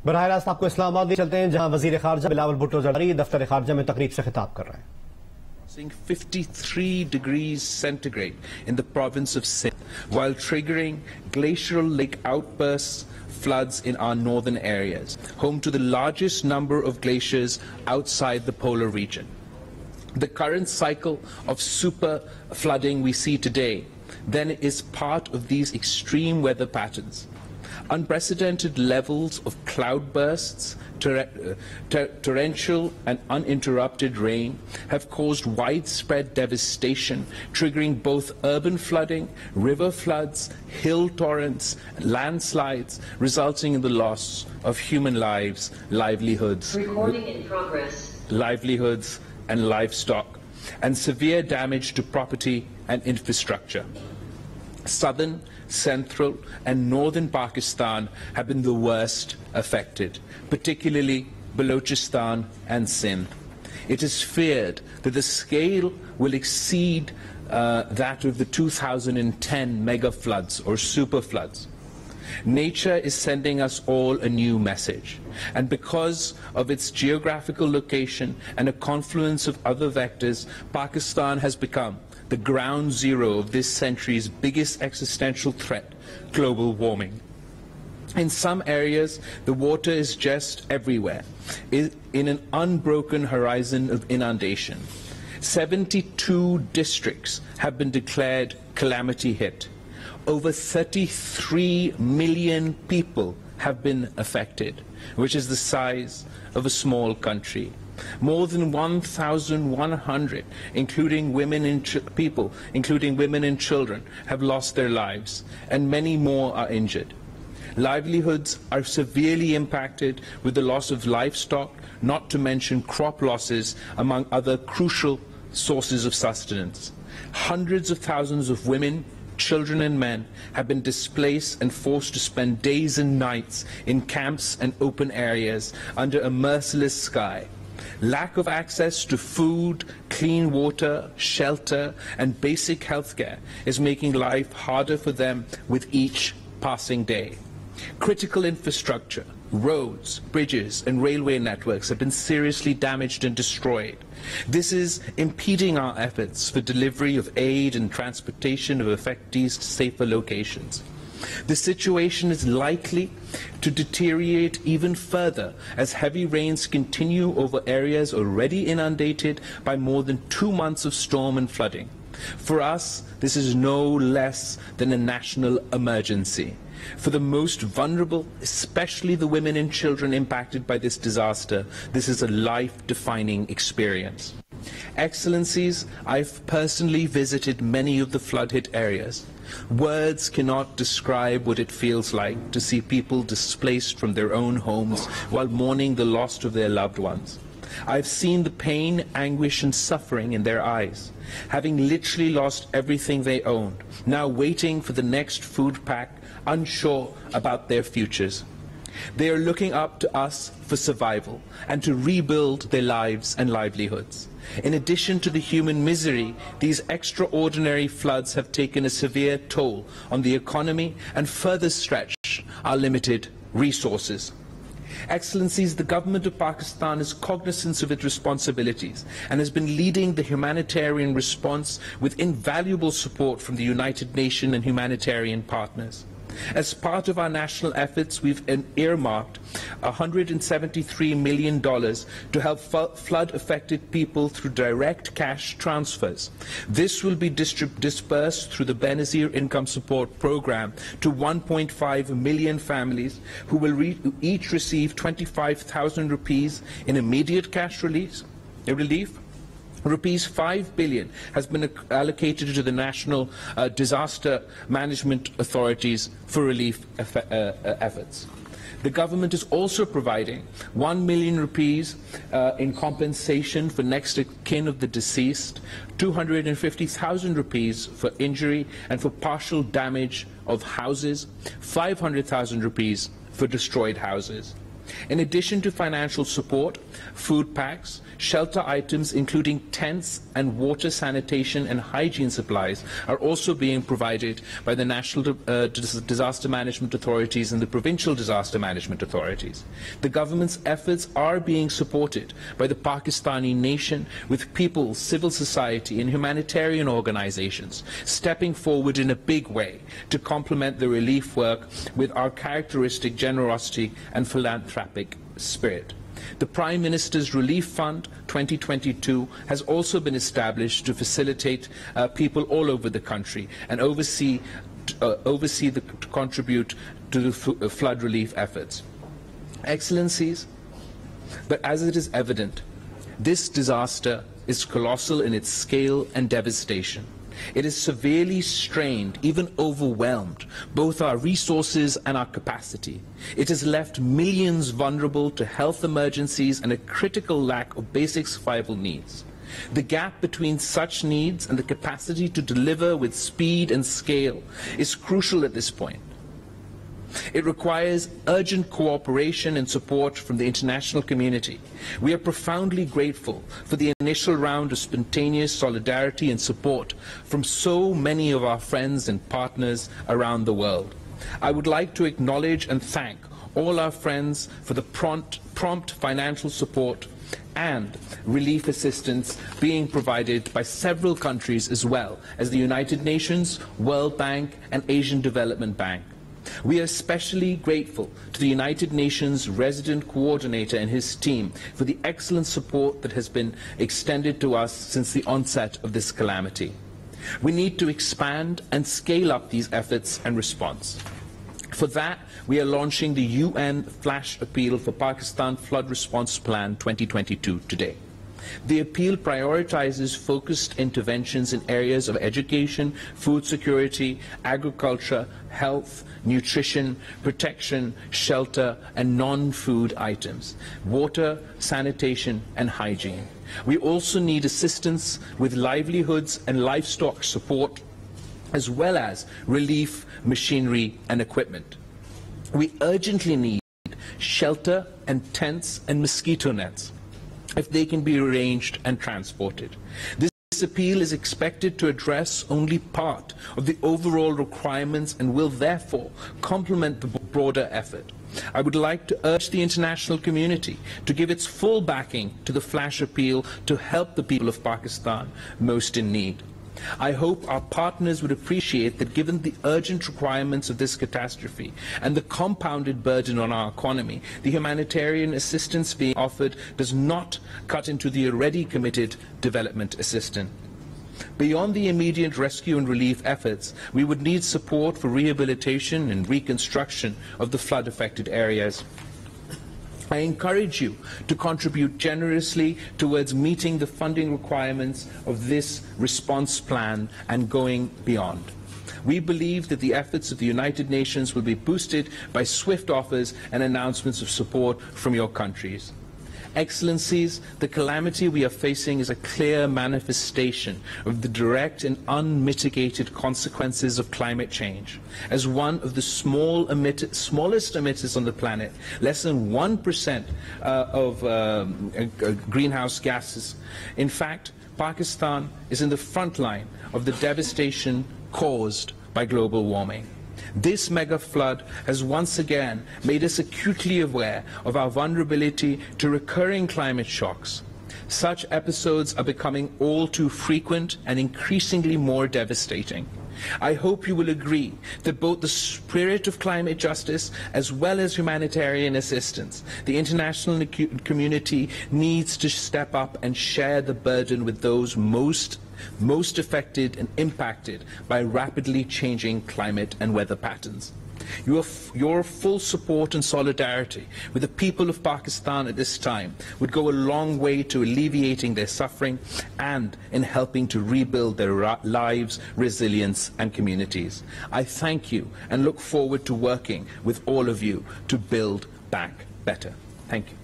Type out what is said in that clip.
बराह रास्त आपको इस्लामाबाद चलते हैं, जहां वजीर खारजा बिलावल भुट्टो जरदारी दफ्तर खारजा में तकरीब से खिताब कर रहे हैं। 53 degrees centigrade in the province of Sindh, while triggering glacial lake outbursts, floods in our northern areas, home to the largest number of glaciers outside the polar region. The current cycle of super flooding we see today then is part of these extreme weather patterns. Unprecedented levels of cloudbursts, torrential and uninterrupted rain have caused widespread devastation, triggering both urban flooding, river floods, hill torrents, landslides, resulting in the loss of human lives, livelihoods and livestock, and severe damage to property and infrastructure. Southern, central and northern Pakistan have been the worst affected, particularly Balochistan and Sindh. It is feared that the scale will exceed that of the 2010 mega floods or super floods. Nature is sending us all a new message, and because of its geographical location and a confluence of other vectors, Pakistan has become the ground zero of this century's biggest existential threat, global warming. In some areas, the water is just everywhere, in an unbroken horizon of inundation. 72 districts have been declared calamity hit. Over 33 million people have been affected, which is the size of a small country. More than 1,100, including women and children, have lost their lives, and many more are injured. Livelihoods are severely impacted with the loss of livestock, not to mention crop losses, among other crucial sources of sustenance. Hundreds of thousands of women, children and men have been displaced and forced to spend days and nights in camps and open areas under a merciless sky. Lack of access to food, clean water, shelter, and basic health care is making life harder for them with each passing day. Critical infrastructure, roads, bridges, and railway networks have been seriously damaged and destroyed. This is impeding our efforts for delivery of aid and transportation of affectees to safer locations. The situation is likely to deteriorate even further as heavy rains continue over areas already inundated by more than 2 months of storm and flooding. For us, this is no less than a national emergency. For the most vulnerable, especially the women and children impacted by this disaster, this is a life-defining experience. Excellencies, I've personally visited many of the flood-hit areas. Words cannot describe what it feels like to see people displaced from their own homes while mourning the loss of their loved ones. I've seen the pain, anguish and suffering in their eyes, having literally lost everything they owned, now waiting for the next food pack, unsure about their futures. They are looking up to us for survival and to rebuild their lives and livelihoods. In addition to the human misery, these extraordinary floods have taken a severe toll on the economy and further stretched our limited resources. Excellencies, the government of Pakistan is cognizant of its responsibilities and has been leading the humanitarian response with invaluable support from the United Nations and humanitarian partners. As part of our national efforts, we've earmarked $173 million to help flood-affected people through direct cash transfers. This will be dispersed through the Benazir Income Support Program to 1.5 million families who will each receive 25,000 rupees in immediate cash relief. Rupees 5 billion has been allocated to the national disaster management authorities for relief efforts. The government is also providing 1 million rupees in compensation for next of kin of the deceased, 250,000 rupees for injury and for partial damage of houses, 500,000 rupees for destroyed houses. In addition to financial support, food packs, shelter items including tents and water, sanitation and hygiene supplies are also being provided by the national disaster management authorities and the provincial disaster management authorities. The government's efforts are being supported by the Pakistani nation, with people, civil society and humanitarian organizations stepping forward in a big way to complement the relief work with our characteristic generosity and philanthropic spirit. The Prime Minister's Relief Fund 2022 has also been established to facilitate people all over the country and to contribute to the flood relief efforts. Excellencies, but as it is evident, this disaster is colossal in its scale and devastation. It has severely strained, even overwhelmed, both our resources and our capacity. It has left millions vulnerable to health emergencies and a critical lack of basic survival needs. The gap between such needs and the capacity to deliver with speed and scale is crucial at this point. It requires urgent cooperation and support from the international community. We are profoundly grateful for the initial round of spontaneous solidarity and support from so many of our friends and partners around the world. I would like to acknowledge and thank all our friends for the prompt financial support and relief assistance being provided by several countries, as well as the United Nations, World Bank and Asian Development Bank. We are especially grateful to the United Nations resident coordinator and his team for the excellent support that has been extended to us since the onset of this calamity. We need to expand and scale up these efforts and response. For that, we are launching the UN Flash Appeal for Pakistan Flood Response Plan 2022 today. The appeal prioritizes focused interventions in areas of education, food security, agriculture, health, nutrition, protection, shelter, and non-food items, water, sanitation, and hygiene. We also need assistance with livelihoods and livestock support, as well as relief, machinery, and equipment. We urgently need shelter and tents and mosquito nets, if they can be arranged and transported. This appeal is expected to address only part of the overall requirements and will therefore complement the broader effort. I would like to urge the international community to give its full backing to the Flash Appeal to help the people of Pakistan most in need. I hope our partners would appreciate that, given the urgent requirements of this catastrophe and the compounded burden on our economy, the humanitarian assistance being offered does not cut into the already committed development assistance. Beyond the immediate rescue and relief efforts, we would need support for rehabilitation and reconstruction of the flood-affected areas. I encourage you to contribute generously towards meeting the funding requirements of this response plan and going beyond. We believe that the efforts of the United Nations will be boosted by swift offers and announcements of support from your countries. Excellencies, the calamity we are facing is a clear manifestation of the direct and unmitigated consequences of climate change. As one of the smallest emitters on the planet, less than 1% of greenhouse gases. In fact, Pakistan is in the front line of the devastation caused by global warming. This mega flood has once again made us acutely aware of our vulnerability to recurring climate shocks. Such episodes are becoming all too frequent and increasingly more devastating. I hope you will agree that both the spirit of climate justice as well as humanitarian assistance, the international community needs to step up and share the burden with those most affected and impacted by rapidly changing climate and weather patterns. Your full support and solidarity with the people of Pakistan at this time would go a long way to alleviating their suffering and in helping to rebuild their lives, resilience and communities. I thank you and look forward to working with all of you to build back better. Thank you.